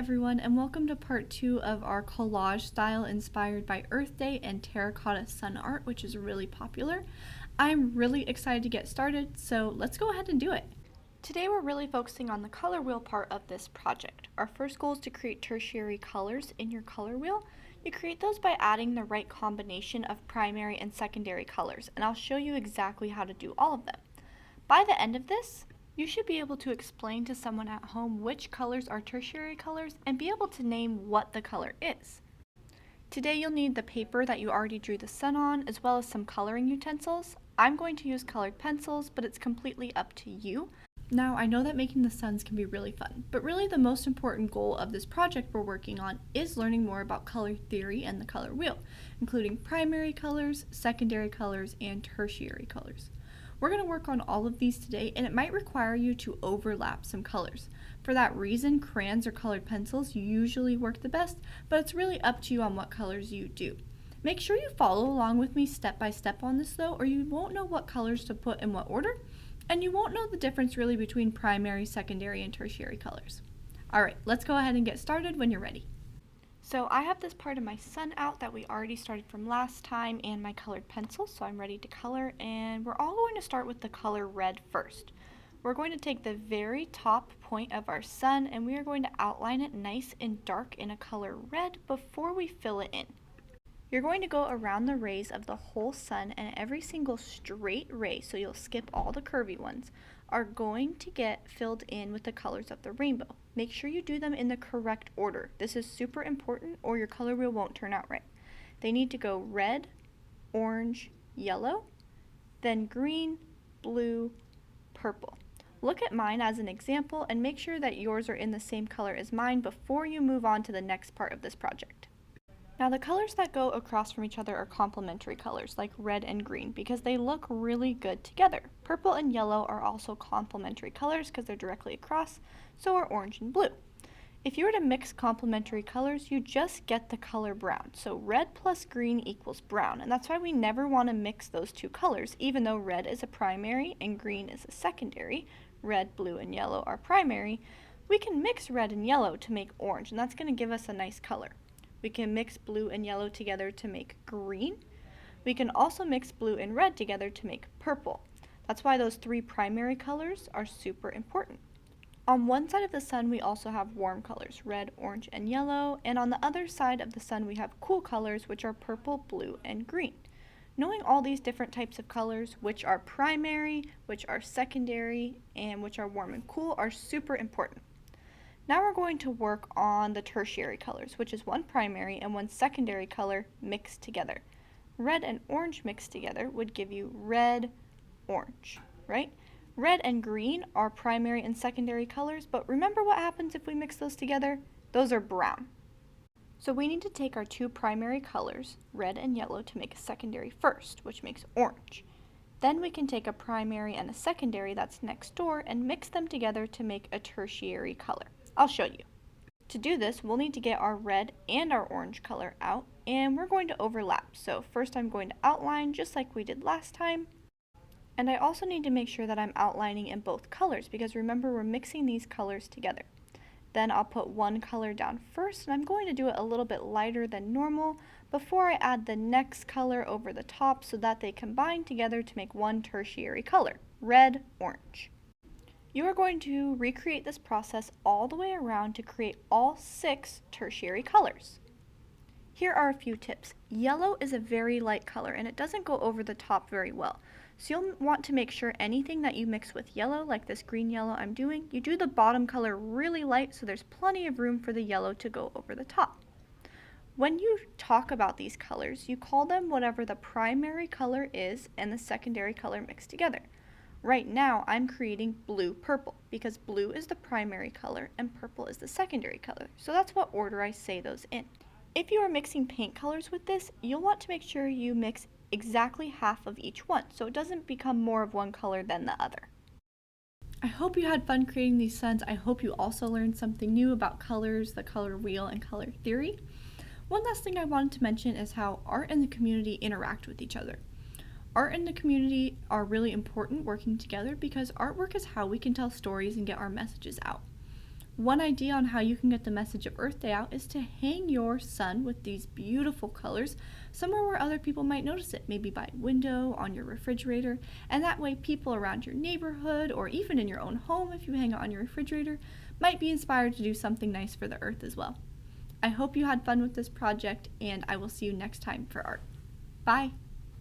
everyone, and welcome to part 2 of our collage style inspired by Earth Day and terracotta sun art, which is really popular. I'm really excited to get started, so let's go ahead and do it. Today we're really focusing on the color wheel part of this project. Our first goal is to create tertiary colors in your color wheel. You create those by adding the right combination of primary and secondary colors, and I'll show you exactly how to do all of them. By the end of this, you should be able to explain to someone at home which colors are tertiary colors and be able to name what the color is. Today you'll need the paper that you already drew the sun on, as well as some coloring utensils. I'm going to use colored pencils, but it's completely up to you. Now, I know that making the suns can be really fun, but really the most important goal of this project we're working on is learning more about color theory and the color wheel, including primary colors, secondary colors, and tertiary colors. We're going to work on all of these today, and it might require you to overlap some colors. For that reason, crayons or colored pencils usually work the best, but it's really up to you on what colors you do. Make sure you follow along with me step by step on this though, or you won't know what colors to put in what order, and you won't know the difference really between primary, secondary, and tertiary colors. Alright, let's go ahead and get started when you're ready. So I have this part of my sun out that we already started from last time and my colored pencils, so I'm ready to color, and we're all going to start with the color red first. We're going to take the very top point of our sun and we are going to outline it nice and dark in a color red before we fill it in. You're going to go around the rays of the whole sun, and every single straight ray, so you'll skip all the curvy ones, are going to get filled in with the colors of the rainbow. Make sure you do them in the correct order. This is super important or your color wheel won't turn out right. They need to go red, orange, yellow, then green, blue, purple. Look at mine as an example and make sure that yours are in the same color as mine before you move on to the next part of this project. Now the colors that go across from each other are complementary colors like red and green because they look really good together. Purple and yellow are also complementary colors because they're directly across, so are orange and blue. If you were to mix complementary colors, you just get the color brown. So red plus green equals brown, and that's why we never want to mix those two colors, even though red is a primary and green is a secondary. Red, blue, and yellow are primary. We can mix red and yellow to make orange, and that's going to give us a nice color. We can mix blue and yellow together to make green. We can also mix blue and red together to make purple. That's why those three primary colors are super important. On one side of the sun, we also have warm colors, red, orange, and yellow, and on the other side of the sun, we have cool colors, which are purple, blue, and green. Knowing all these different types of colors, which are primary, which are secondary, and which are warm and cool, are super important. Now we're going to work on the tertiary colors, which is one primary and one secondary color mixed together. Red and orange mixed together would give you red, orange, right? Red and green are primary and secondary colors, but remember what happens if we mix those together? Those are brown. So we need to take our two primary colors, red and yellow, to make a secondary first, which makes orange. Then we can take a primary and a secondary that's next door and mix them together to make a tertiary color. I'll show you. To do this, we'll need to get our red and our orange color out, and we're going to overlap. So first I'm going to outline just like we did last time. And I also need to make sure that I'm outlining in both colors because remember we're mixing these colors together. Then I'll put one color down first, and I'm going to do it a little bit lighter than normal before I add the next color over the top so that they combine together to make one tertiary color, red, orange. You are going to recreate this process all the way around to create all 6 tertiary colors. Here are a few tips. Yellow is a very light color and it doesn't go over the top very well. So you'll want to make sure anything that you mix with yellow, like this green yellow I'm doing, you do the bottom color really light so there's plenty of room for the yellow to go over the top. When you talk about these colors, you call them whatever the primary color is and the secondary color mixed together. Right now, I'm creating blue-purple because blue is the primary color and purple is the secondary color. So that's what order I say those in. If you are mixing paint colors with this, you'll want to make sure you mix exactly half of each one so it doesn't become more of one color than the other. I hope you had fun creating these suns. I hope you also learned something new about colors, the color wheel, and color theory. One last thing I wanted to mention is how art and the community interact with each other. Art and the community are really important working together because artwork is how we can tell stories and get our messages out. One idea on how you can get the message of Earth Day out is to hang your sun with these beautiful colors somewhere where other people might notice it, maybe by a window, on your refrigerator, and that way people around your neighborhood or even in your own home, if you hang it on your refrigerator, might be inspired to do something nice for the Earth as well. I hope you had fun with this project, and I will see you next time for art. Bye!